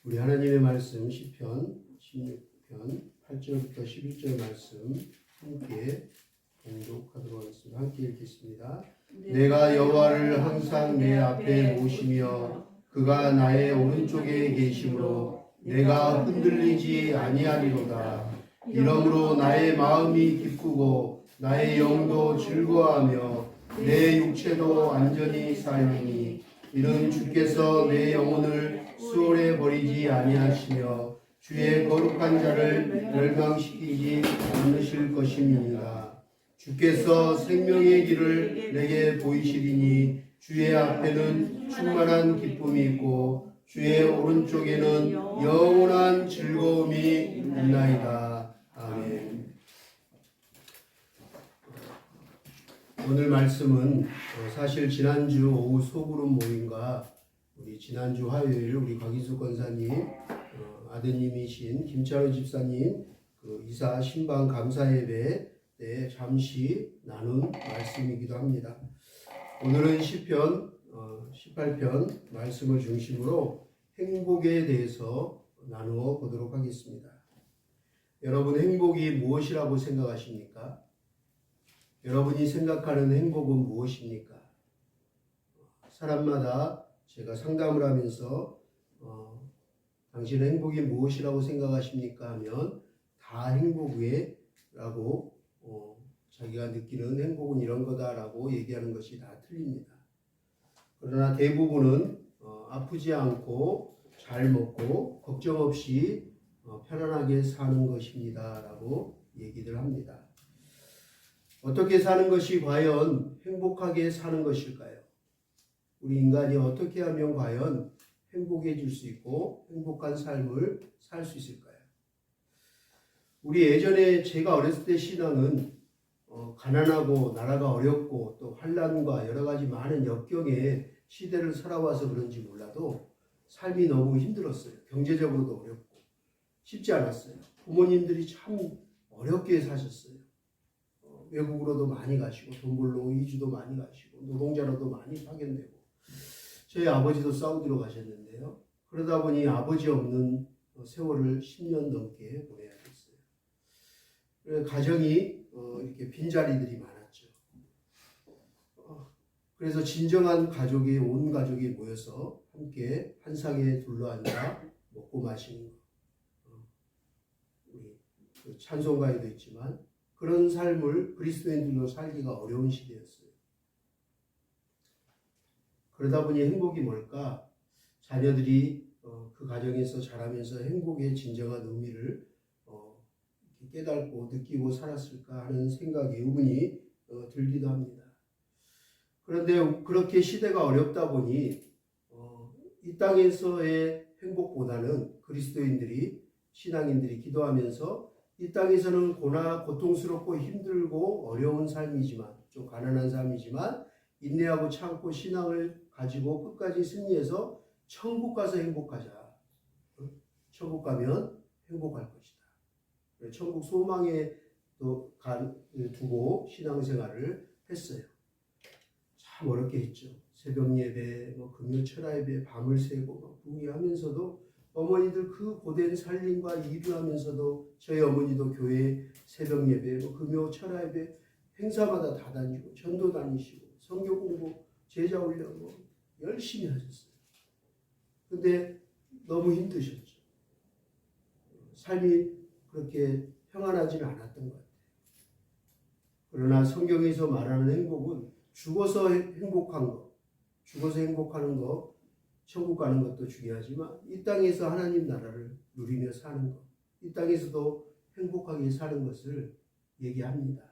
우리 하나님의 말씀 시편 16편 8절부터 11절 말씀 함께 봉독하도록 하겠습니다. 함께 읽겠습니다. 내가 여호와를 항상 내 앞에 모시며 그가 나의 오른쪽에 계심으로 내가 흔들리지 아니하리로다. 이러므로 나의 마음이 기쁘고 나의 영도 즐거워하며 내 육체도 완전히 살리니 이는 주께서 내 영혼을 수월에 버리지 아니하시며 주의 거룩한 자를 멸망시키지 않으실 것임이니라. 주께서 생명의 길을 내게 보이시리니 주의 앞에는 충만한 기쁨이 있고 주의 오른쪽에는 영원한 즐거움이 있나이다. 아멘. 오늘 말씀은 사실 지난주 오후 소그룹 모임과 우리 지난주 화요일 우리 곽희수 권사님 아드님이신 김찬호 집사님 그 이사 신방 감사 예배 때 잠시 나눈 말씀이기도 합니다. 오늘은 시편 18편 말씀을 중심으로 행복에 대해서 나누어 보도록 하겠습니다. 여러분, 행복이 무엇이라고 생각하십니까? 여러분이 생각하는 행복은 무엇입니까? 사람마다 제가 상담을 하면서 당신의 행복이 무엇이라고 생각하십니까? 하면 다 행복이에 라고 자기가 느끼는 행복은 이런 거다라고 얘기하는 것이 다 틀립니다. 그러나 대부분은 아프지 않고 잘 먹고 걱정 없이 편안하게 사는 것입니다 라고 얘기를 합니다. 어떻게 사는 것이 과연 행복하게 사는 것일까요? 우리 인간이 어떻게 하면 과연 행복해질 수 있고 행복한 삶을 살 수 있을까요? 우리 예전에 제가 어렸을 때 신앙은 가난하고 나라가 어렵고 또 환난과 여러 가지 많은 역경의 시대를 살아와서 그런지 몰라도 삶이 너무 힘들었어요. 경제적으로도 어렵고 쉽지 않았어요. 부모님들이 참 어렵게 사셨어요. 외국으로도 많이 가시고 돈 벌러 이주도 많이 가시고 노동자로도 많이 파견되고 저희 아버지도 사우디로 가셨는데요. 그러다 보니 아버지 없는 세월을 10년 넘게 보내야 됐어요. 가정이 이렇게 빈자리들이 많았죠. 그래서 진정한 가족이 온 가족이 모여서 함께 한 상에 둘러앉아 먹고 마시는 것. 우리 찬송가에도 있지만 그런 삶을 그리스도인들로 살기가 어려운 시대였어요. 그러다 보니 행복이 뭘까? 자녀들이 그 가정에서 자라면서 행복의 진정한 의미를 깨닫고 느끼고 살았을까 하는 생각이 의문이 들기도 합니다. 그런데 그렇게 시대가 어렵다 보니 이 땅에서의 행복보다는 그리스도인들이 신앙인들이 기도하면서 이 땅에서는 고통스럽고 힘들고 어려운 삶이지만 좀 가난한 삶이지만 인내하고 참고 신앙을 가지고 끝까지 승리해서 천국 가서 행복하자. 천국 가면 행복할 것이다. 천국 소망에 두고 신앙생활을 했어요. 참 어렵게 했죠. 새벽 예배, 금요 철야 예배, 밤을 새고 부귀하면서도 어머니들 그 고된 살림과 일을 하면서도 저희 어머니도 교회 새벽 예배, 금요 철야 예배 행사마다 다 다니고 전도 다니시고 성경 공부, 제자 훈련 열심히 하셨어요. 근데 너무 힘드셨죠. 삶이 그렇게 평안하지는 않았던 것 같아요. 그러나 성경에서 말하는 행복은 죽어서 행복한 것, 죽어서 행복하는 것, 천국 가는 것도 중요하지만 이 땅에서 하나님 나라를 누리며 사는 것, 이 땅에서도 행복하게 사는 것을 얘기합니다.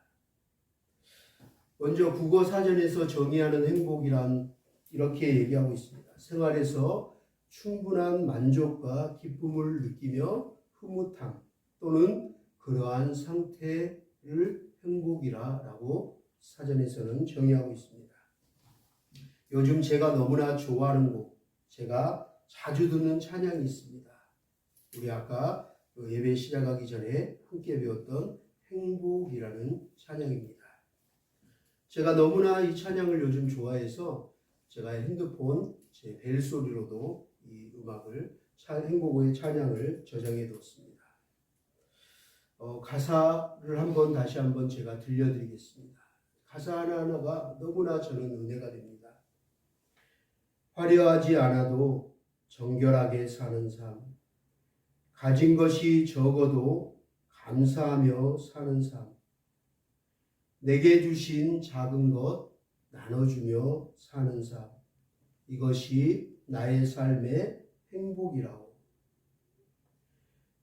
먼저 국어 사전에서 정의하는 행복이란 이렇게 얘기하고 있습니다. 생활에서 충분한 만족과 기쁨을 느끼며 흐뭇함 또는 그러한 상태를 행복이라고 사전에서는 정의하고 있습니다. 요즘 제가 너무나 좋아하는 곡, 제가 자주 듣는 찬양이 있습니다. 우리 아까 예배 시작하기 전에 함께 배웠던 행복이라는 찬양입니다. 제가 너무나 이 찬양을 요즘 좋아해서 제가 핸드폰 제 벨소리로도 이 음악을 행복의 찬양을 저장해 뒀습니다. 가사를 다시 한번 제가 들려드리겠습니다. 가사 하나하나가 너무나 저는 은혜가 됩니다. 화려하지 않아도 정결하게 사는 삶, 가진 것이 적어도 감사하며 사는 삶, 내게 주신 작은 것 나눠주며 사는 삶, 이것이 나의 삶의 행복이라고.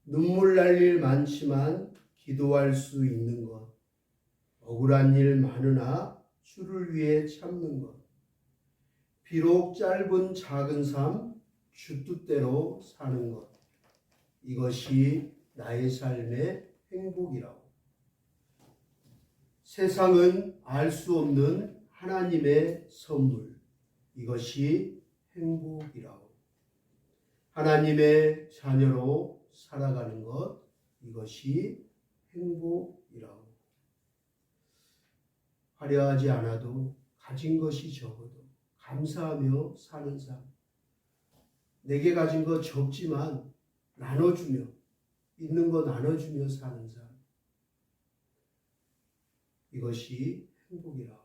눈물 날 일 많지만 기도할 수 있는 것, 억울한 일 많으나 주를 위해 참는 것, 비록 짧은 작은 삶 주 뜻대로 사는 것, 이것이 나의 삶의 행복이라고. 세상은 알 수 없는 하나님의 선물, 이것이 행복이라고. 하나님의 자녀로 살아가는 것, 이것이 행복이라고. 화려하지 않아도 가진 것이 적어도 감사하며 사는 삶, 내게 가진 것 적지만 나눠주며, 있는 거 나눠주며 사는 삶, 이것이 행복이라고.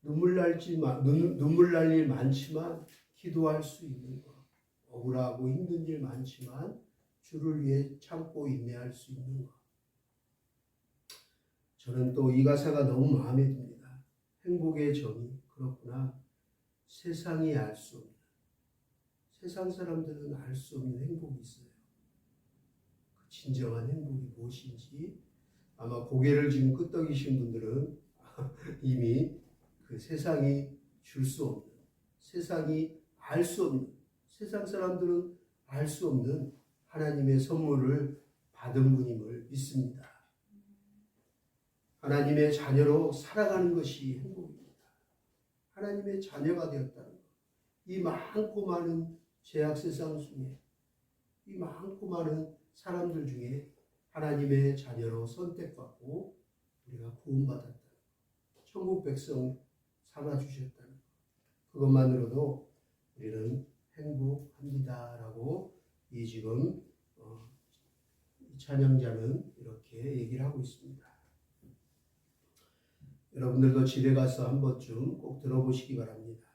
눈물 날 일 많지만 기도할 수 있는 것, 억울하고 힘든 일 많지만 주를 위해 참고 인내할 수 있는 것. 저는 또 이 가사가 너무 마음에 듭니다. 행복의 정의, 그렇구나. 세상이 알 수 없는, 세상 사람들은 알 수 없는 행복이 있어요. 그 진정한 행복이 무엇인지 아마 고개를 지금 끄덕이신 분들은 이미 그 세상이 줄 수 없는, 세상이 알 수 없는, 세상 사람들은 알 수 없는 하나님의 선물을 받은 분임을 믿습니다. 하나님의 자녀로 살아가는 것이 행복입니다. 하나님의 자녀가 되었다는 것. 이 많고 많은 죄악 세상 중에, 이 많고 많은 사람들 중에 하나님의 자녀로 선택받고 우리가 구원받았다는 것. 천국 백성 삼아주셨다는 것. 그것만으로도 우리는 행복합니다라고 이 지금 찬양자는 이렇게 얘기를 하고 있습니다. 여러분들도 집에 가서 한 번쯤 꼭 들어보시기 바랍니다.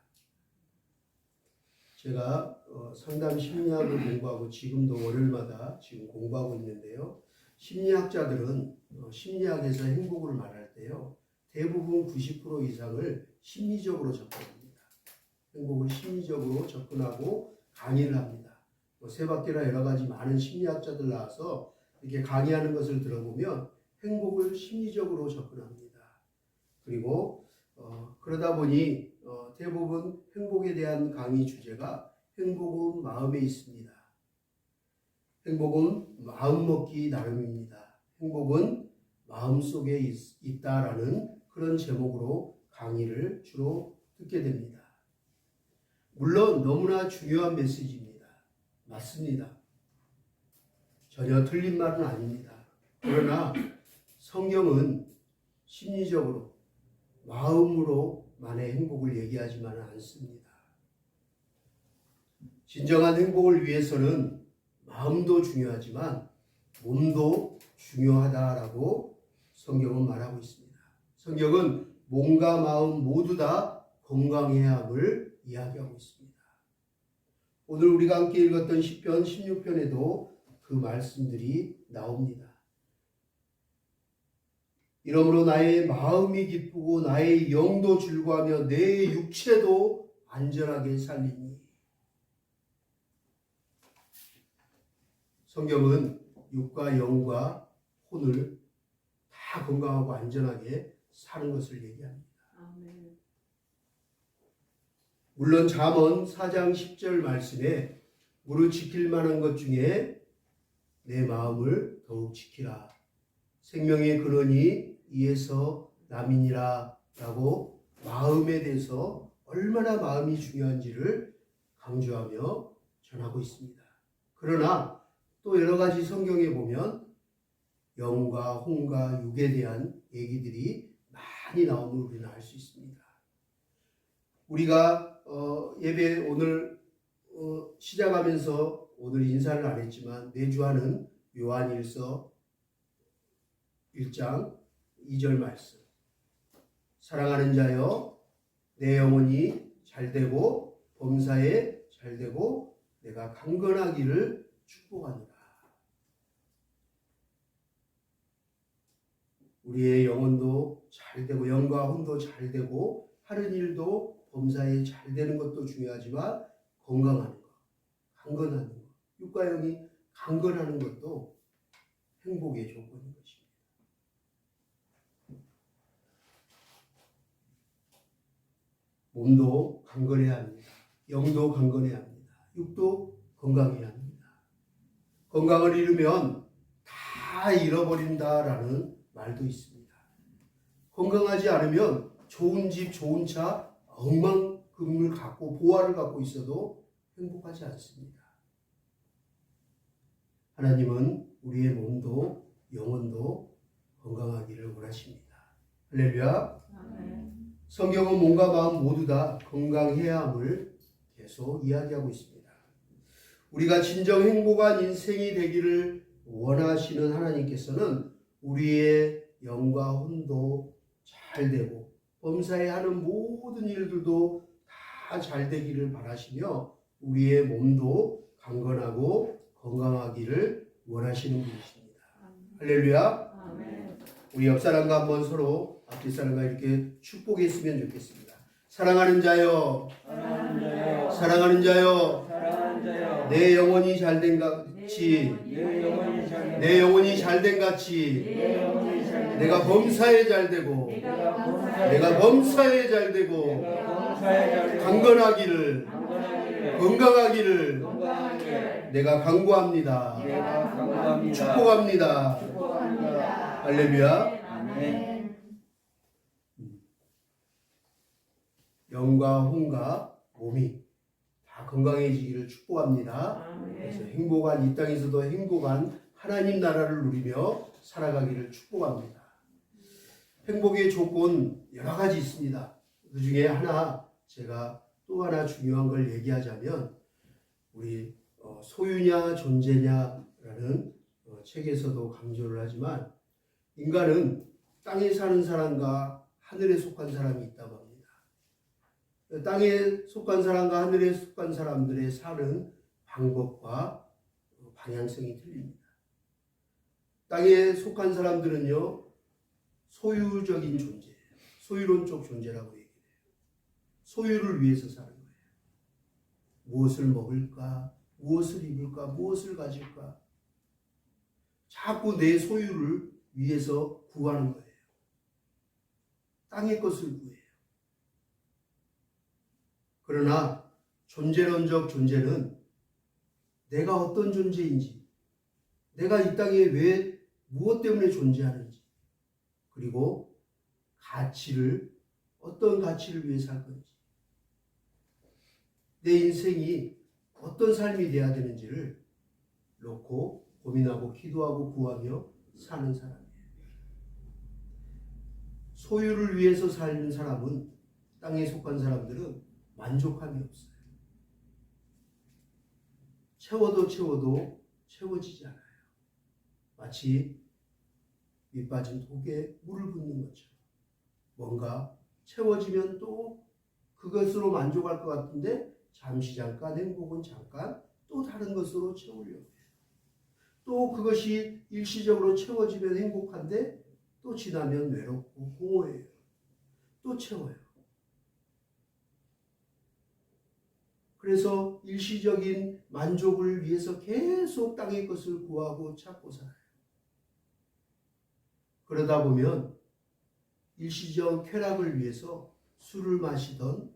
제가 상담 심리학을 공부하고 지금도 월요일마다 지금 공부하고 있는데요. 심리학자들은 심리학에서 행복을 말할 때요, 대부분 90% 이상을 심리적으로 접근합니다. 행복을 심리적으로 접근하고 강의를 합니다. 세 바퀴나 여러 가지 많은 심리학자들 나와서 이렇게 강의하는 것을 들어보면 행복을 심리적으로 접근합니다. 그리고 그러다 보니 대부분 행복에 대한 강의 주제가 행복은 마음에 있습니다. 행복은 마음먹기 나름입니다. 행복은 마음속에 있다라는 그런 제목으로 강의를 주로 듣게 됩니다. 물론 너무나 중요한 메시지입니다. 맞습니다. 전혀 틀린 말은 아닙니다. 그러나 성경은 심리적으로 마음으로만의 행복을 얘기하지만 않습니다. 진정한 행복을 위해서는 마음도 중요하지만 몸도 중요하다라고 성경은 말하고 있습니다. 성경은 몸과 마음 모두 다 건강해야 함을 이야기하고 있습니다. 오늘 우리가 함께 읽었던 시편 16편에도 그 말씀들이 나옵니다. 이러므로 나의 마음이 기쁘고 나의 영도 즐거워하며 내 육체도 안전하게 살리니. 성경은 육과 영과 혼을 다 건강하고 안전하게 사는 것을 얘기합니다. 아멘. 물론 잠언 4장 10절 말씀에 무릇 지킬 만한 것 중에 내 마음을 더욱 지키라. 생명의 근원이 이에서 남이니라 라고 마음에 대해서 얼마나 마음이 중요한지를 강조하며 전하고 있습니다. 그러나 또 여러 가지 성경에 보면 영과 혼과 육에 대한 얘기들이 많이 나옴을 우리는 알 수 있습니다. 우리가 예배 오늘 시작하면서 오늘 인사를 안 했지만 매주 하는 요한일서 1장 2절 말씀. 사랑하는 자여, 내 영혼이 잘되고 범사에 잘되고 내가 강건하기를 축복하노라. 우리의 영혼도 잘되고 영과 혼도 잘되고 하는 일도 범사에 잘되는 것도 중요하지만 건강하는 것, 강건하는 것, 육과 영이 강건하는 것도 행복의 조건인 것입니다. 몸도 강건해야 합니다. 영도 강건해야 합니다. 육도 건강해야 합니다. 건강을 잃으면 다 잃어버린다라는 말도 있습니다. 건강하지 않으면 좋은 집, 좋은 차, 억만금을 갖고 보화를 갖고 있어도 행복하지 않습니다. 하나님은 우리의 몸도 영혼도 건강하기를 원하십니다. 할렐루야. 아멘. 성경은 몸과 마음 모두 다 건강해야 함을 계속 이야기하고 있습니다. 우리가 진정 행복한 인생이 되기를 원하시는 하나님께서는 우리의 영과 혼도 잘 되고 범사에 하는 모든 일들도 다 잘 되기를 바라시며 우리의 몸도 강건하고 건강하기를 원하시는 분이십니다. 할렐루야. 아멘. 우리 옆 사람과 한번 서로 앞뒤 사람과 이렇게 축복했으면 좋겠습니다. 사랑하는 자여, 사랑하는 자여, 사랑하는 자여, 사랑하는 자여, 내 영혼이 잘된 같이, 내 영혼이 잘된 같이, 내가 범사에 잘되고, 내가 범사에 잘되고, 강건하기를, 건강하기를 내가 강구합니다. 축복합니다. 할렐루야. 아멘. 영과 혼과 몸이 다 건강해지기를 축복합니다. 그래서 행복한 이 땅에서도 행복한 하나님 나라를 누리며 살아가기를 축복합니다. 행복의 조건 여러 가지 있습니다. 그 중에 하나 제가 또 하나 중요한 걸 얘기하자면 우리 소유냐 존재냐라는 책에서도 강조를 하지만 인간은 땅에 사는 사람과 하늘에 속한 사람이 있다고 합니다. 땅에 속한 사람과 하늘에 속한 사람들의 사는 방법과 방향성이 틀립니다. 땅에 속한 사람들은요, 소유적인 존재, 소유론적 존재라고 얘기해요. 소유를 위해서 사는 거예요. 무엇을 먹을까, 무엇을 입을까, 무엇을 가질까. 자꾸 내 소유를 위해서 구하는 거예요. 땅의 것을 구해요. 그러나 존재론적 존재는 내가 어떤 존재인지, 내가 이 땅에 왜 무엇 때문에 존재하는지, 그리고 가치를 어떤 가치를 위해 살 건지, 내 인생이 어떤 삶이 돼야 되는지를 놓고 고민하고 기도하고 구하며 사는 사람이에요. 소유를 위해서 사는 사람은, 땅에 속한 사람들은 만족함이 없어요. 채워도 채워지지 않아요. 마치 밑 빠진 독에 물을 붓는 것처럼 뭔가 채워지면 또 그것으로 만족할 것 같은데 잠시 잠깐 행복은 잠깐 또 다른 것으로 채우려고 해요. 또 그것이 일시적으로 채워지면 행복한데 또 지나면 외롭고 공허해요. 또 채워요. 그래서 일시적인 만족을 위해서 계속 땅의 것을 구하고 찾고 살아요. 그러다 보면 일시적 쾌락을 위해서 술을 마시던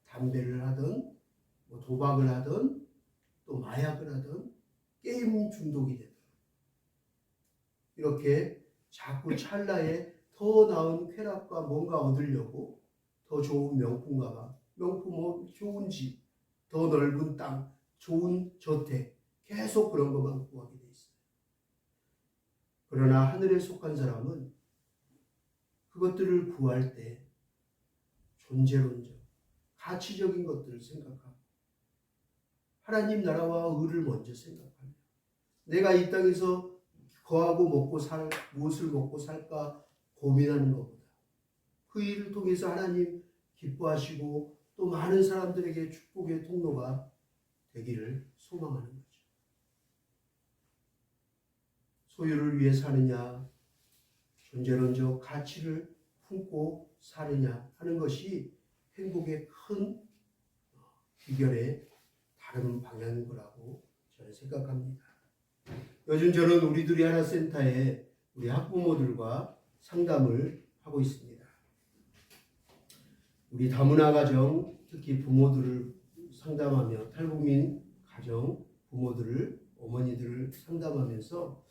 담배를 하던 도박을 하던 또 마약을 하던 게임 중독이 되던 이렇게 자꾸 찰나에 더 나은 쾌락과 뭔가 얻으려고 더 좋은 명품 가방, 명품 좋은 집, 더 넓은 땅, 좋은 저택 계속 그런 것만 구하게 돼 있어요. 그러나 하늘에 속한 사람은 그것들을 구할 때 존재론적, 가치적인 것들을 생각하고 하나님 나라와 의를 먼저 생각하며 내가 이 땅에서 거하고 먹고 무엇을 먹고 살까 고민하는 것보다 그 일을 통해서 하나님 기뻐하시고 또 많은 사람들에게 축복의 통로가 되기를 소망하는 거죠. 소유를 위해 사느냐, 존재론적 가치를 품고 사느냐 하는 것이 행복의 큰 비결의 다른 방향인 거라고 저는 생각합니다. 요즘 저는 우리들이 하나 센터에 우리 학부모들과 상담을 하고 있습니다. 우리 다문화 가정, 특히 부모들을 상담하며 탈북민 가정 부모들을 어머니들을 상담하면서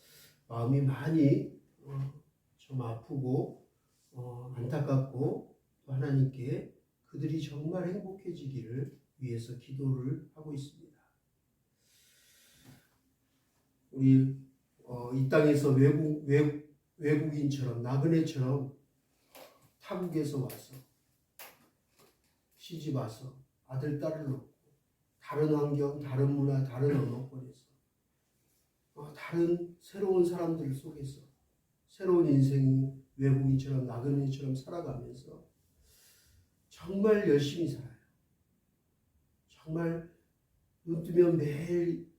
마음이 많이 좀 아프고 안타깝고 또 하나님께 그들이 정말 행복해지기를 위해서 기도를 하고 있습니다. 우리 이 땅에서 외국인처럼 나그네처럼 타국에서 와서 시집 와서 아들 딸을 놓고 다른 환경, 다른 문화, 다른 언어권에서 다른 새로운 사람들 속에서 새로운 인생이 외국인처럼 나그네처럼 살아가면서 정말 열심히 살아요. 정말 눈 뜨면 매일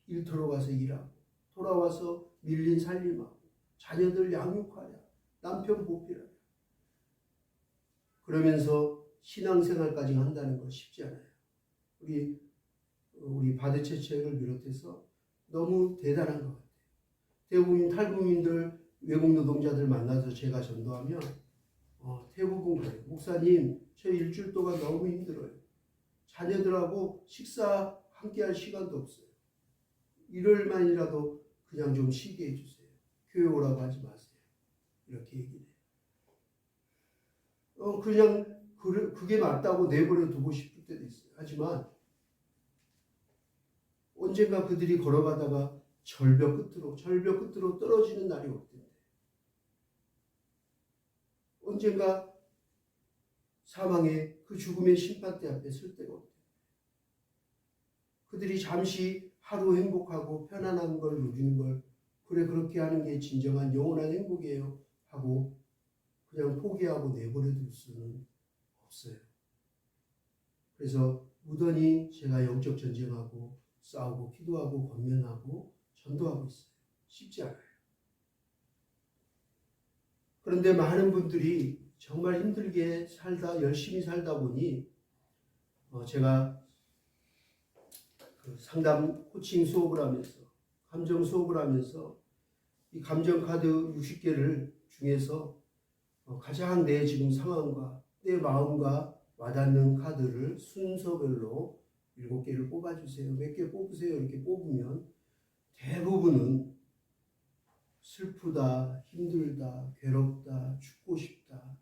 일터로 가서 일하고 돌아와서 밀린 살림하고 자녀들 양육하랴 남편 보필하랴 그러면서 신앙생활까지 한다는 거 쉽지 않아요. 우리 바드체책을 비롯해서 너무 대단한 것 같아요. 대부분 탈북민들 외국 노동자들 만나서 제가 전도하면 대부분 그래요. 목사님 저 일주일 동안 너무 힘들어요. 자녀들하고 식사 함께 할 시간도 없어요. 일요일만이라도 그냥 좀 쉬게 해주세요. 교회 오라고 하지 마세요. 이렇게 얘기해요. 그냥 그게 맞다고 내버려 두고 싶을 때도 있어요. 하지만 언젠가 그들이 걸어가다가 절벽 끝으로 떨어지는 날이 올 텐데 언젠가 사망의 그 죽음의 심판대 앞에 설 때가 올 텐데 그들이 잠시 하루 행복하고 편안한 걸 누리는 걸 그래 그렇게 하는 게 진정한 영원한 행복이에요 하고 그냥 포기하고 내버려 둘 수는 없어요. 그래서 무던히 제가 영적 전쟁하고 싸우고 기도하고 권면하고 전도하고 있어요. 쉽지 않아요. 그런데 많은 분들이 정말 힘들게 살다 열심히 살다 보니 제가 그 상담 코칭 수업을 하면서 감정 수업을 하면서 이 감정 카드 60개를 중에서 가장 내 지금 상황과 내 마음과 와닿는 카드를 순서별로 7개를 뽑아주세요. 몇 개 뽑으세요. 이렇게 뽑으면 대부분은 슬프다, 힘들다, 괴롭다, 죽고 싶다,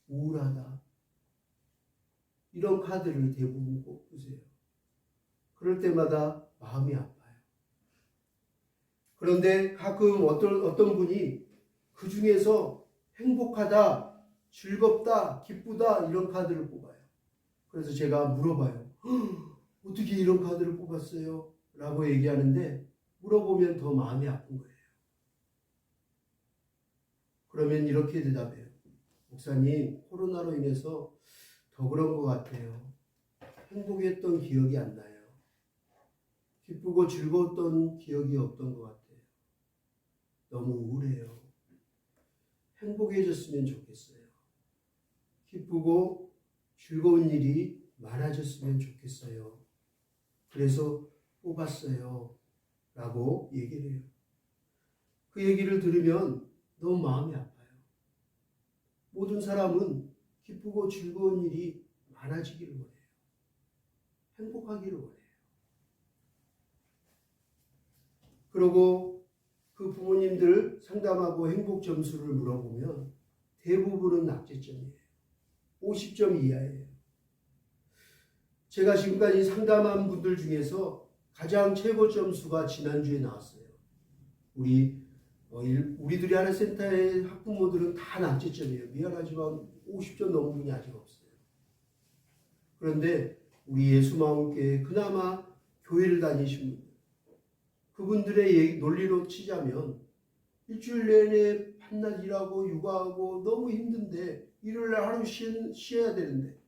우울하다 이런 카드를 대부분 뽑으세요. 그럴 때마다 마음이 아파요. 그런데 가끔 어떤 분이 그 중에서 행복하다, 즐겁다, 기쁘다 이런 카드를 뽑아요. 그래서 제가 물어봐요. 어떻게 이런 카드를 뽑았어요? 라고 얘기하는데 물어보면 더 마음이 아픈 거예요. 그러면 이렇게 대답해요. 목사님, 코로나로 인해서 더 그런 것 같아요. 행복했던 기억이 안 나요. 기쁘고 즐거웠던 기억이 없던 것 같아요. 너무 우울해요. 행복해졌으면 좋겠어요. 기쁘고 즐거운 일이 많아졌으면 좋겠어요. 그래서 뽑았어요. 라고 얘기를 해요. 그 얘기를 들으면 너무 마음이 아파요. 모든 사람은 기쁘고 즐거운 일이 많아지기를 원해요. 행복하기를 원해요. 그리고 그 부모님들 상담하고 행복 점수를 물어보면 대부분은 낙제점이에요. 50점 이하예요. 제가 지금까지 상담한 분들 중에서 가장 최고 점수가 지난주에 나왔어요. 우리들이 하는 센터의 학부모들은 다 낙제점이에요. 미안하지만 50점 넘은 분이 아직 없어요. 그런데 우리 예수마음교회 그나마 교회를 다니신 분들, 그분들의 논리로 치자면 일주일 내내 밤낮 일하고 육아하고 너무 힘든데 일요일날 하루 쉬어야 되는데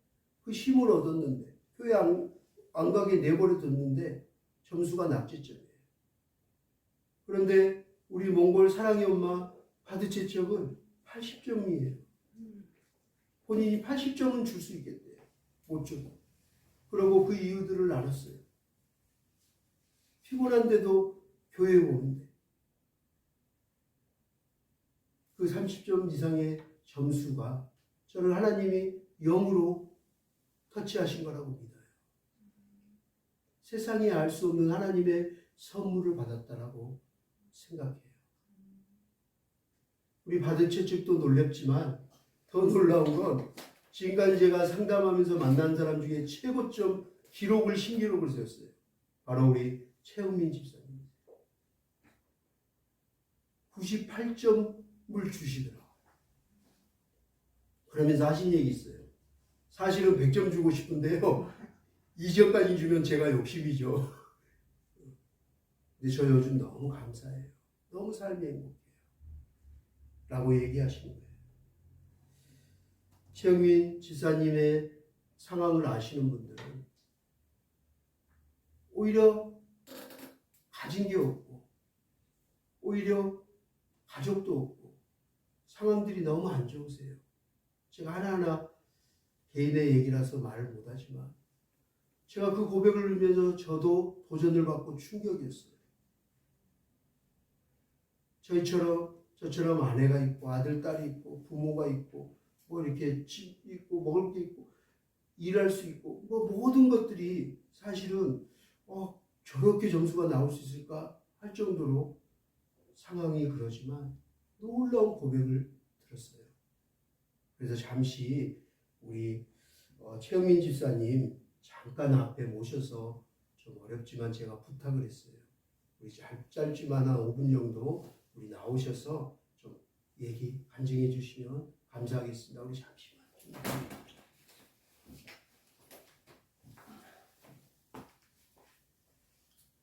그 힘을 얻었는데 교회 안 가게 내버려 뒀는데 점수가 낙제점이에요. 그런데 우리 몽골 사랑의 엄마 바드 채점은 80점이에요. 본인이 80점은 줄 수 있겠대요. 못 주고. 그러고 그 이유들을 나눴어요. 피곤한데도 교회에 오는데 그 30점 이상의 점수가 저는 하나님이 영으로 터치하신 거라고 믿어요. 세상이 알 수 없는 하나님의 선물을 받았다라고 생각해요. 우리 받은 채찍도 놀랍지만 더 놀라운 건 지금까지 제가 상담하면서 만난 사람 중에 최고점 기록을 신기록을 세웠어요. 바로 우리 최은민 집사님. 98점을 주시더라고요. 그러면서 하신 얘기 있어요. 사실은 100점 주고 싶은데요. 2점까지 주면 제가 욕심이죠. 근데 저 요즘 너무 감사해요. 너무 삶이 행복해요. 라고 얘기하시는 거예요. 최영민 지사님의 상황을 아시는 분들은 오히려 가진 게 없고 오히려 가족도 없고 상황들이 너무 안 좋으세요. 제가 하나하나 개인의 얘기라서 말을 못하지만 제가 그 고백을 들으면서 저도 도전을 받고 충격이었어요. 저처럼 아내가 있고 아들, 딸이 있고 부모가 있고 뭐 이렇게 집 있고 먹을 게 있고 일할 수 있고 뭐 모든 것들이 사실은 저렇게 점수가 나올 수 있을까 할 정도로 상황이 그러지만 놀라운 고백을 들었어요. 그래서 잠시 우리 최영민 집사님 잠깐 앞에 모셔서 좀 어렵지만 제가 부탁을 했어요. 우리 짧지만 한 5분 정도 우리 나오셔서 좀 얘기 간증해 주시면 감사하겠습니다. 우리 잠시만.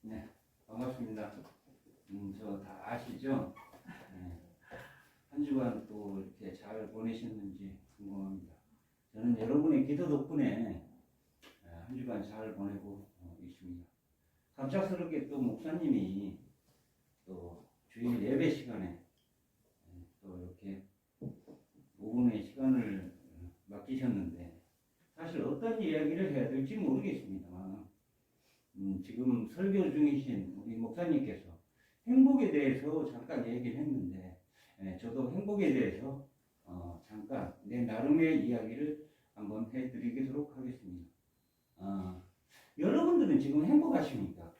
네, 반갑습니다. 저 다 아시죠? 네. 한 주간 또 이렇게 잘 보내셨는지 궁금합니다. 저는 여러분의 기도 덕분에 한 주간 잘 보내고 있습니다. 갑작스럽게 또 목사님이 또 주일 예배 시간에 또 이렇게 5분의 시간을 맡기셨는데 사실 어떤 이야기를 해야 될지 모르겠습니다만 지금 설교 중이신 우리 목사님께서 행복에 대해서 잠깐 얘기를 했는데 저도 행복에 대해서 잠깐 내 나름의 이야기를 한번 해드리도록 하겠습니다. 여러분들은 지금 행복하십니까?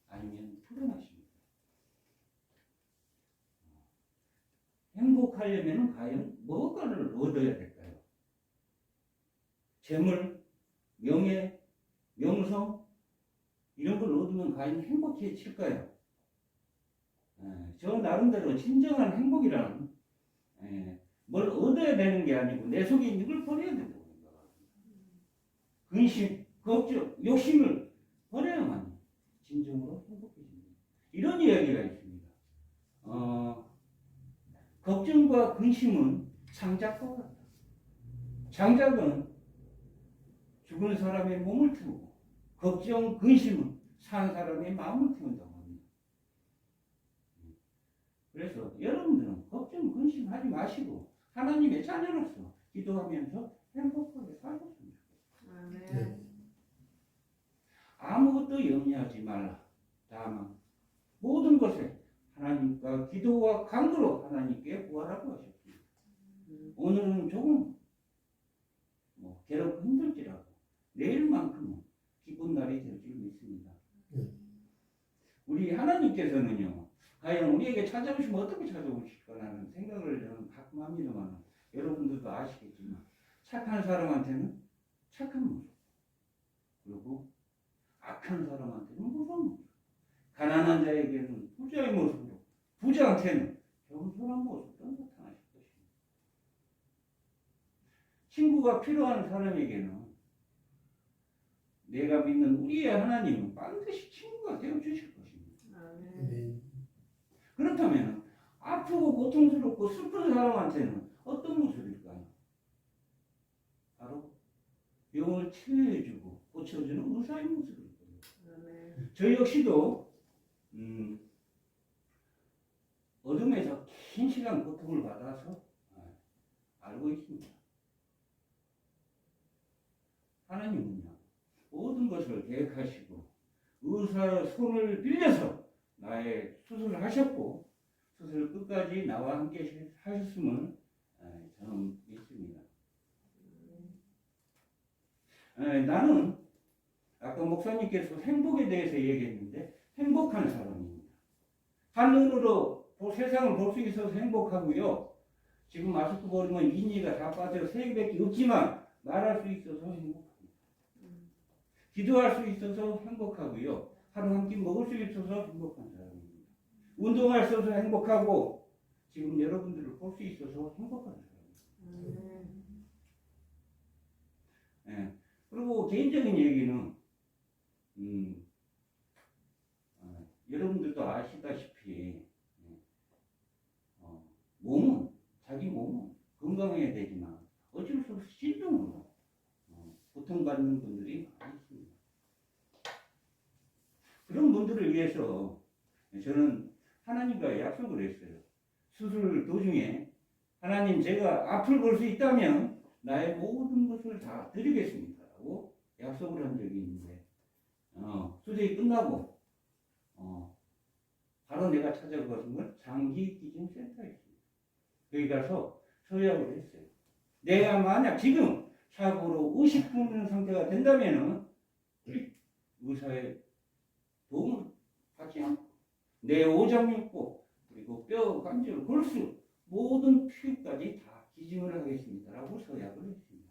아니면 불안하십니까? 행복하려면 과연 무엇을 얻어야 될까요? 재물, 명예, 명성 이런 걸 얻으면 과연 행복해질까요? 저 나름대로 진정한 행복이란 뭘 얻어야 되는 게 아니고 내 속에 있는 걸 버려야 된다고 생각합니다. 근심, 걱정, 욕심을 버려야만 진정으로 행복해집니다. 이런 이야기가 있습니다. 걱정과 근심은 장작과 같다. 장작은 죽은 사람의 몸을 태우고 걱정, 근심은 산 사람의 마음을 태운다고 합니다. 그래서 여러분들은 걱정, 근심하지 마시고 하나님의 자녀로서 기도하면서 행복하게 살았습니다. 네. 아무것도 염려하지 말라. 다만 모든 것에 하나님과 기도와 간구로 하나님께 구하라고 하셨습니다. 오늘은 조금 괴롭고 힘들지라도 내일만큼은 기쁜 날이 될 줄 믿습니다. 우리 하나님께서는요, 과연 우리에게 찾아오시면 어떻게 찾아오실까라는 생각을 저는 가끔 합니다만 여러분들도 아시겠지만 착한 사람한테는 착한 모습, 그리고 악한 사람한테는 무서운 모습, 가난한 자에게는 부자의 모습으로, 부자한테는 겸손한 모습도 나타나실 것입니다. 친구가 필요한 사람에게는 내가 믿는 우리의 하나님은 반드시 친구가 되어 주실 것입니다. 아멘. 그렇다면 아프고 고통스럽고 슬픈 사람한테는 어떤 모습일까요? 바로 병을 치료해주고 고쳐주는 의사의 모습일 거예요. 저 역시도 어둠에서 긴 시간 고통을 받아서 알고 있습니다. 하나님은요, 모든 것을 계획하시고 의사의 손을 빌려서 나의 수술을 하셨고 수술 끝까지 나와 함께 하셨음을 저는 믿습니다. 나는 아까 목사님께서 행복에 대해서 얘기했는데 행복한 사람입니다. 한눈으로 세상을 볼 수 있어서 행복하고요. 지금 마스크 벗으면 인이가 다 빠져 세 개밖에 없지만 말할 수 있어서 행복합니다. 기도할 수 있어서 행복하고요. 하루 한 끼 먹을 수 있어서 행복한 사람입니다. 운동할 수 있어서 행복하고 지금 여러분들을 볼 수 있어서 행복한 사람입니다. 그리고 개인적인 얘기는 여러분들도 아시다시피 자기 몸은 건강해야 되지만 어쩔 수 없이 신종으로 고통받는 분들이 많이 있습니다. 그런 분들을 위해서 저는 하나님과 약속을 했어요. 수술 도중에 하나님 제가 앞을 볼 수 있다면 나의 모든 것을 다 드리겠습니다 라고 약속을 한 적이 있는데 수술이 끝나고 바로 내가 찾아간 건 장기기증센터에 있습니다. 거기 가서 서약을 했어요. 내가 만약 지금 사고로 의식불명 상태가 된다면 의사의 도움을 받지 않고 내 오장육부 그리고 뼈, 관절, 골수 모든 피부까지 다 기증을 하겠습니다 라고 서약을 했습니다.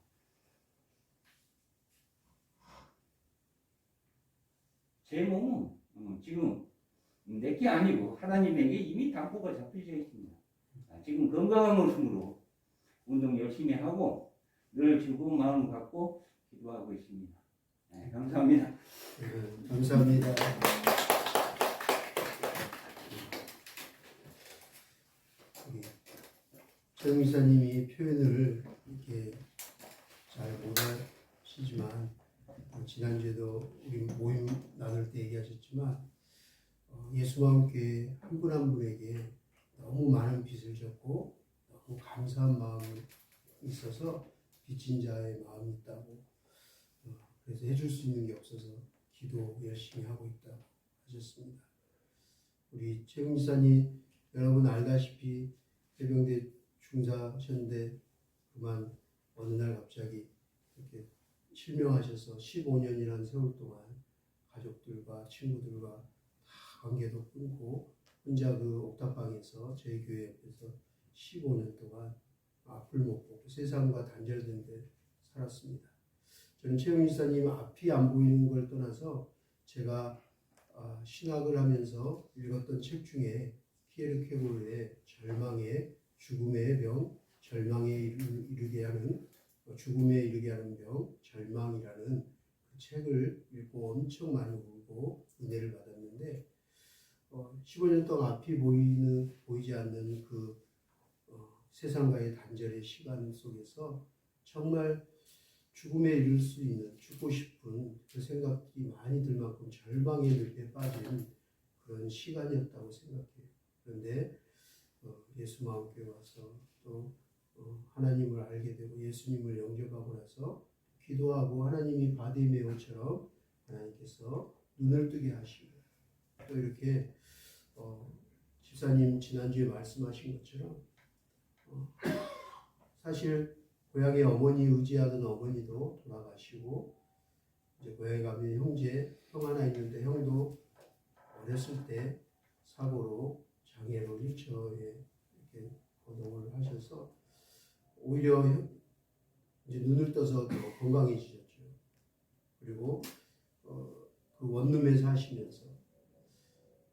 제 몸은 지금 내게 아니고 하나님에게 이미 담보가 잡혀져 있습니다. 지금 건강한 모습으로 운동 열심히 하고 늘 즐거운 마음 갖고 기도하고 있습니다. 감사합니다. 감사합니다. 정 이사님이 표현을 이렇게 잘 못하시지만 지난주에도 우리 모임 나눌 때 얘기하셨지만 예수마음교회 한 분 한 분에게 너무 많은 빚을 졌고 너무 감사한 마음이 있어서 빚진 자의 마음이 있다고 그래서 해줄 수 있는 게 없어서 기도 열심히 하고 있다고 하셨습니다. 우리 최훈 지사님 여러분 알다시피 해병대 중사하셨는데 그만 어느 날 갑자기 이렇게 실명하셔서 15년이라는 세월 동안 가족들과 친구들과 다 관계도 끊고 혼자 그 옥탑방에서 저희 교회 옆에서 15년 동안 앞을 못 보고 세상과 단절된 데 살았습니다. 저는 최영 지사님 앞이 안 보이는 걸 떠나서 제가 신학을 하면서 읽었던 책 중에 피에르 케고르의 절망의 죽음의 병, 절망에 이르게 하는 죽음에 이르게 하는 병, 절망이라는 그 책을 읽고 엄청 많이 울고 은혜를 받았는데 15년 동안 앞이 보이지 않는 그 세상과의 단절의 시간 속에서 정말 죽음에 이를 수 있는 죽고 싶은 그 생각이 많이 들 만큼 절망의 늪에 빠진 그런 시간이었다고 생각해요. 그런데 예수마음교회 와서 또 하나님을 알게 되고 예수님을 영접하고 나서 기도하고 하나님이 바디메오처럼 하나님께서 눈을 뜨게 하시고 또 이렇게 집사님 지난주에 말씀하신 것처럼 사실 고향에 어머니 의지하던 어머니도 돌아가시고 이제 고향에 가면 형 하나 있는데 형도 어렸을 때 사고로 장애로 휠체어에 이렇게 거동을 하셔서 오히려 이제 눈을 떠서 더 건강해지셨죠. 그리고 그 원룸에 사시면서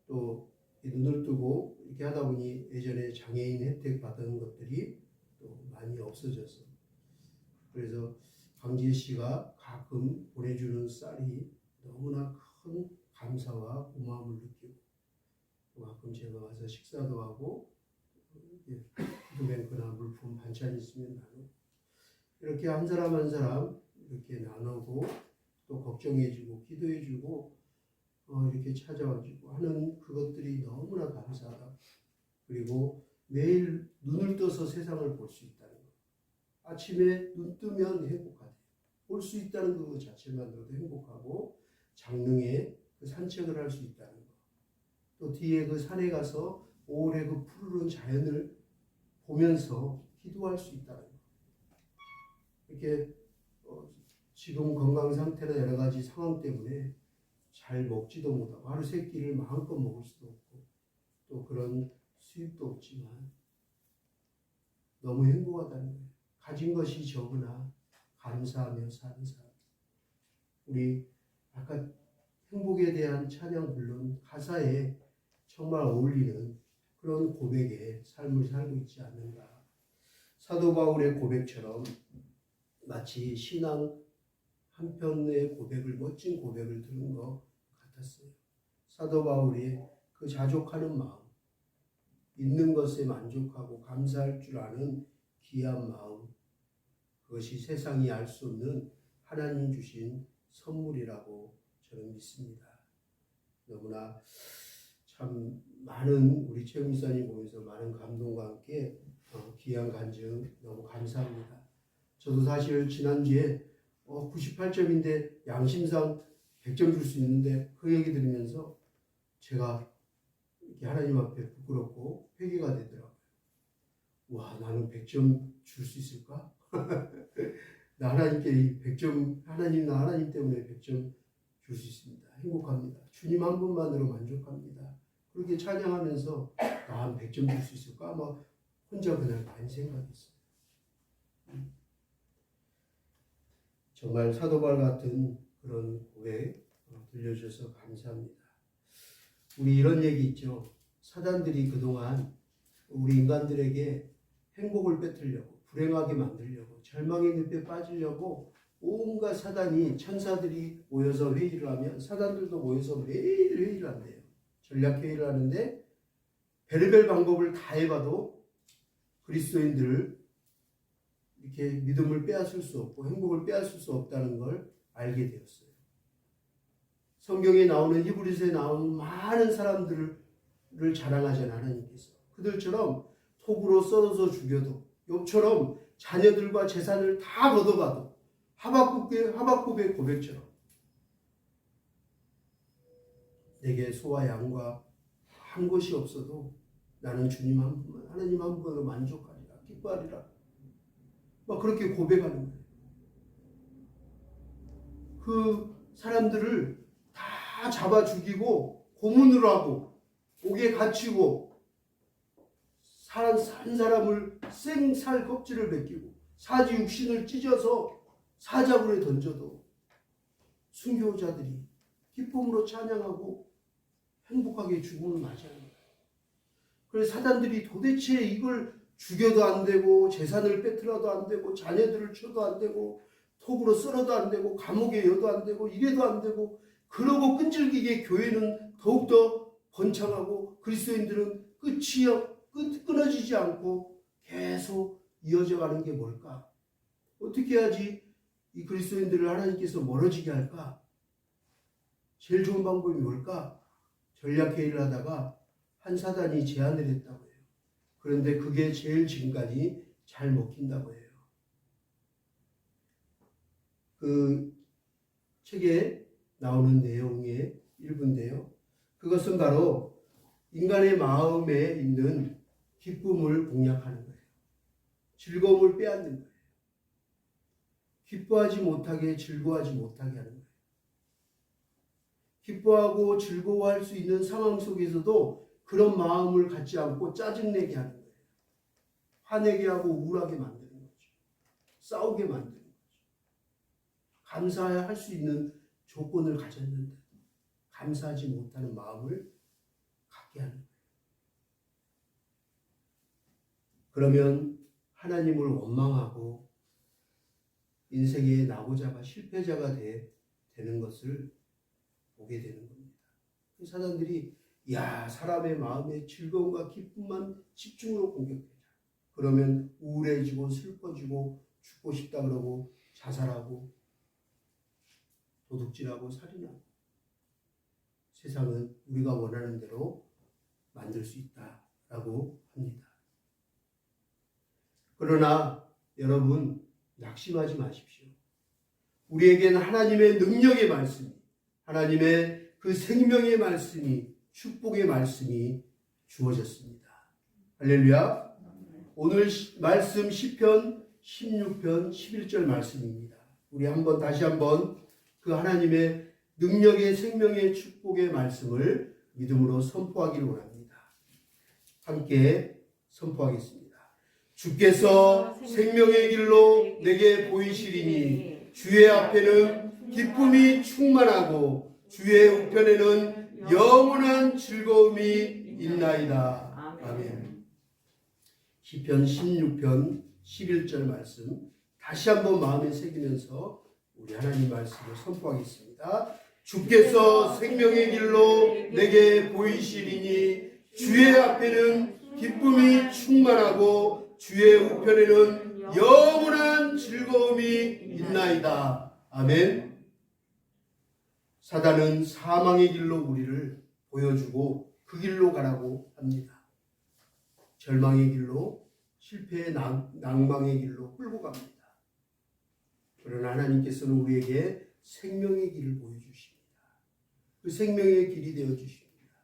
또 눈을 뜨고 이렇게 하다 보니 예전에 장애인 혜택 받은 것들이 또 많이 없어져서 그래서 강지혜 씨가 가끔 보내주는 쌀이 너무나 큰 감사와 고마움을 느끼고 가끔 제가 와서 식사도 하고 푸드뱅크나 물품 반찬 있으면 나누고 이렇게 한 사람 한 사람 이렇게 나누고 또 걱정해주고 기도해주고 이렇게 찾아와주고 하는 그것들이 너무나 감사하다. 그리고 매일 눈을 떠서 세상을 볼 수 있다는 것. 아침에 눈 뜨면 행복하대요. 볼 수 있다는 것 자체만으로도 행복하고 장릉에 그 산책을 할 수 있다는 것. 또 뒤에 그 산에 가서 오래 그 푸르른 자연을 보면서 기도할 수 있다는 것. 이렇게 지금 건강 상태나 여러 가지 상황 때문에 잘 먹지도 못하고 하루 세 끼를 마음껏 먹을 수도 없고 또 그런 수입도 없지만 너무 행복하다는 거예요. 가진 것이 적으나 감사하며 사는 사람. 우리 아까 행복에 대한 찬양 부른 가사에 정말 어울리는 그런 고백의 삶을 살고 있지 않는가. 사도 바울의 고백처럼 마치 신앙 한 편의 고백을 멋진 고백을 들은 것 같았어요. 사도 바울이 그 자족하는 마음, 있는 것에 만족하고 감사할 줄 아는 귀한 마음, 그것이 세상이 알 수 없는 하나님 주신 선물이라고 저는 믿습니다. 너무나 참 많은 우리 최 목사님 보면서 많은 감동과 함께 귀한 간증 너무 감사합니다. 저도 사실 지난주에 98점인데 양심상 100점 줄 수 있는데 그 얘기 들으면서 제가 이렇게 하나님 앞에 부끄럽고 회개가 되더라고요. 와, 나는 100점 줄 수 있을까? 나 하나님께 100점, 나 하나님 때문에 100점 줄 수 있습니다. 행복합니다. 주님 한 분만으로 만족합니다. 그렇게 찬양하면서 나 한 100점 줄 수 있을까? 아마 혼자 그날 많이 생각했어요. 정말 사도발 같은 그런 고백 들려주셔서 감사합니다. 우리 이런 얘기 있죠. 사단들이 그동안 우리 인간들에게 행복을 뺏으려고, 불행하게 만들려고, 절망의 늪에 빠지려고 온갖 사단이, 천사들이 모여서 회의를 하면 사단들도 모여서 매일 회의를 한대요. 전략회의를 하는데 별의별 방법을 다 해봐도 그리스도인들을 이렇게 믿음을 빼앗을 수 없고 행복을 빼앗을 수 없다는 걸 알게 되었어요. 성경에 나오는 히브리서에 나오는 많은 사람들을 자랑하잖아요. 하나님께서. 그들처럼 톱으로 썰어서 죽여도 욥처럼 자녀들과 재산을 다 걷어가도 하박국의 고백처럼 내게 소와 양과 한 것이 없어도 나는 주님 한 분만, 하나님 한 분으로 만족하리라, 기뻐하리라. 막 그렇게 고백하는 거예요. 그 사람들을 다 잡아 죽이고 고문을 하고 옥에 갇히고 산 사람을 생살 껍질을 벗기고 사지 육신을 찢어서 사자굴에 던져도 순교자들이 기쁨으로 찬양하고 행복하게 죽음을 맞이하는 거예요. 그래서 사단들이 도대체 이걸 죽여도 안 되고 재산을 뺏으라도 안 되고 자녀들을 쳐도 안 되고 톱으로 썰어도 안 되고 감옥에 여도 안 되고 이래도 안 되고 그러고 끈질기게 교회는 더욱더 번창하고 그리스도인들은 끊어지지 않고 계속 이어져 가는 게 뭘까? 어떻게 해야지 이 그리스도인들을 하나님께서 멀어지게 할까? 제일 좋은 방법이 뭘까? 전략회의를 하다가 한 사단이 제안을 했다고 해요. 그런데 그게 제일 지금까지 잘 먹힌다고 해요. 그 책에 나오는 내용의 일부인데요. 그것은 바로 인간의 마음에 있는 기쁨을 공략하는 거예요. 즐거움을 빼앗는 거예요. 기뻐하지 못하게 즐거워하지 못하게 하는 거예요. 기뻐하고 즐거워할 수 있는 상황 속에서도 그런 마음을 갖지 않고 짜증내게 하는 거예요. 화내게 하고 우울하게 만드는 거죠. 싸우게 만드는 거죠. 감사해야 할 수 있는 조건을 가졌는데 감사하지 못하는 마음을 갖게 하는 거예요. 그러면 하나님을 원망하고 인생의 나고자가 실패자가 되는 것을 보게 되는 겁니다. 그 사람들이 야, 사람의 마음의 즐거움과 기쁨만 집중으로 공격되자. 그러면 우울해지고 슬퍼지고 죽고 싶다 그러고 자살하고 도둑질하고 살인하고 세상은 우리가 원하는 대로 만들 수 있다라고 합니다. 그러나 여러분 낙심하지 마십시오. 우리에게는 하나님의 능력의 말씀이, 하나님의 그 생명의 말씀이, 축복의 말씀이 주어졌습니다. 할렐루야. 오늘 말씀 시편 16편 11절 말씀입니다. 우리 다시 한번 그 하나님의 능력의 생명의 축복의 말씀을 믿음으로 선포하기를 원합니다. 함께 선포하겠습니다. 주께서 생명의 길로 내게 보이시리니 주의 앞에는 기쁨이 충만하고 주의 우편에는 영원한 즐거움이 있나이다. 아멘. 시편 16편 11절 말씀 다시 한번 마음에 새기면서 우리 하나님 말씀을 선포하겠습니다. 주께서 생명의 길로 내게 보이시리니 주의 앞에는 기쁨이 충만하고 주의 우편에는 영원한 즐거움이 있나이다. 아멘. 사단은 사망의 길로 우리를 보여주고 그 길로 가라고 합니다. 절망의 길로, 실패의 낭망의 길로 끌고 갑니다. 그러나 하나님께서는 우리에게 생명의 길을 보여주십니다. 그 생명의 길이 되어 주십니다.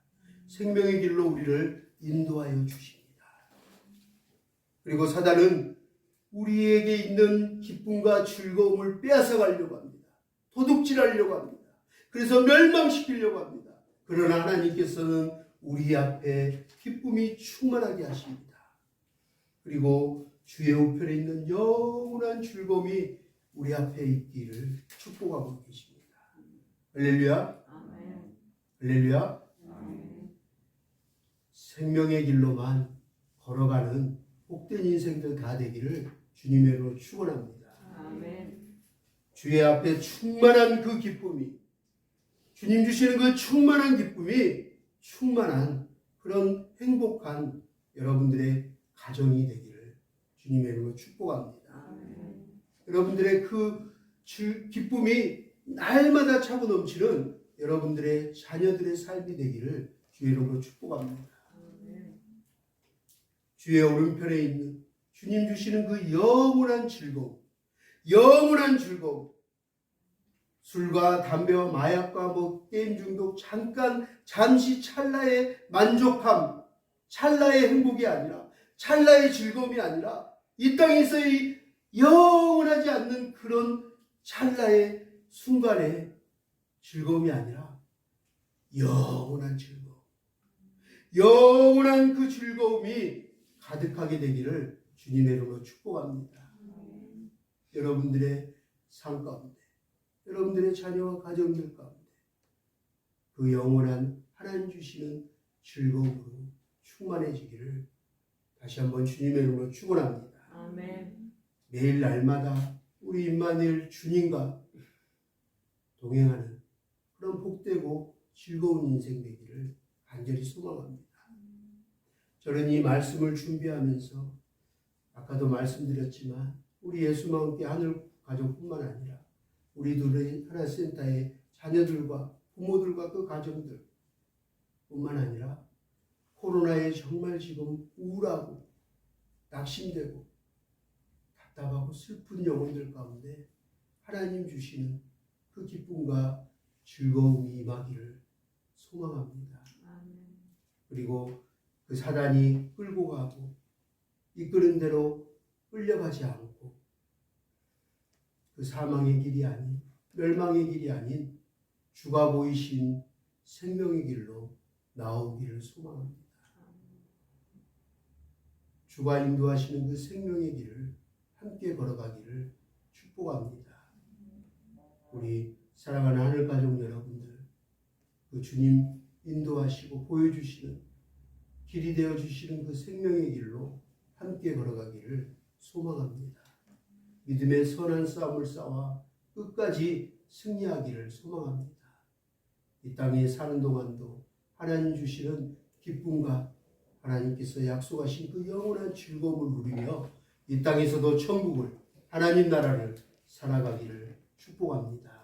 생명의 길로 우리를 인도하여 주십니다. 그리고 사단은 우리에게 있는 기쁨과 즐거움을 빼앗아 가려고 합니다. 도둑질하려고 합니다. 그래서 멸망시키려고 합니다. 그러나 하나님께서는 우리 앞에 기쁨이 충만하게 하십니다. 그리고 주의 우편에 있는 영원한 즐거움이 우리 앞에 있기를 축복하고 계십니다. 할렐루야. 아멘. 할렐루야. 아멘. 생명의 길로만 걸어가는 복된 인생들 다 되기를 주님의 이름으로 축원합니다. 아멘. 주의 앞에 충만한 그 기쁨이, 주님 주시는 그 충만한 기쁨이 충만한 그런 행복한 여러분들의 가정이 되기를 주님의 이름으로 축복합니다. 아멘. 여러분들의 그 기쁨이 날마다 차고 넘치는 여러분들의 자녀들의 삶이 되기를 주의 이름으로 축복합니다. 아멘. 주의 오른편에 있는 주님 주시는 그 영원한 즐거움, 영원한 즐거움, 술과 담배와 마약과 게임 중독, 잠시 찰나의 만족함, 찰나의 행복이 아니라, 찰나의 즐거움이 아니라, 이 땅에서의 영원하지 않는 그런 찰나의 순간의 즐거움이 아니라, 영원한 즐거움, 영원한 그 즐거움이 가득하게 되기를 주님의 이름으로 축복합니다. 여러분들의 삶 가운데, 여러분들의 자녀와 가정들 가운데 그 영원한 하나님 주시는 즐거움으로 충만해지기를 다시 한번 주님의 이름으로 축원합니다. 아멘. 매일 날마다 우리 임마누엘 주님과 동행하는 그런 복되고 즐거운 인생 되기를 간절히 소망합니다. 저는 이 말씀을 준비하면서 아까도 말씀드렸지만 우리 예수와 함께 하늘 가족뿐만 아니라 우리들의 하나센터의 자녀들과 부모들과 그 가정들 뿐만 아니라 코로나에 정말 지금 우울하고 낙심되고 답답하고 슬픈 영혼들 가운데 하나님 주시는 그 기쁨과 즐거움이 임하기를 소망합니다. 그리고 그 사단이 끌고 가고 이끄는 대로 끌려가지 않고 그 사망의 길이 아닌, 멸망의 길이 아닌 주가 보이신 생명의 길로 나오기를 소망합니다. 주가 인도하시는 그 생명의 길을 함께 걸어가기를 축복합니다. 우리 사랑하는 하늘 가족 여러분들, 그 주님 인도하시고 보여주시는 길이 되어주시는 그 생명의 길로 함께 걸어가기를 소망합니다. 믿음의 선한 싸움을 싸워 끝까지 승리하기를 소망합니다. 이 땅에 사는 동안도 하나님 주시는 기쁨과 하나님께서 약속하신 그 영원한 즐거움을 누리며 이 땅에서도 천국을, 하나님 나라를 살아가기를 축복합니다.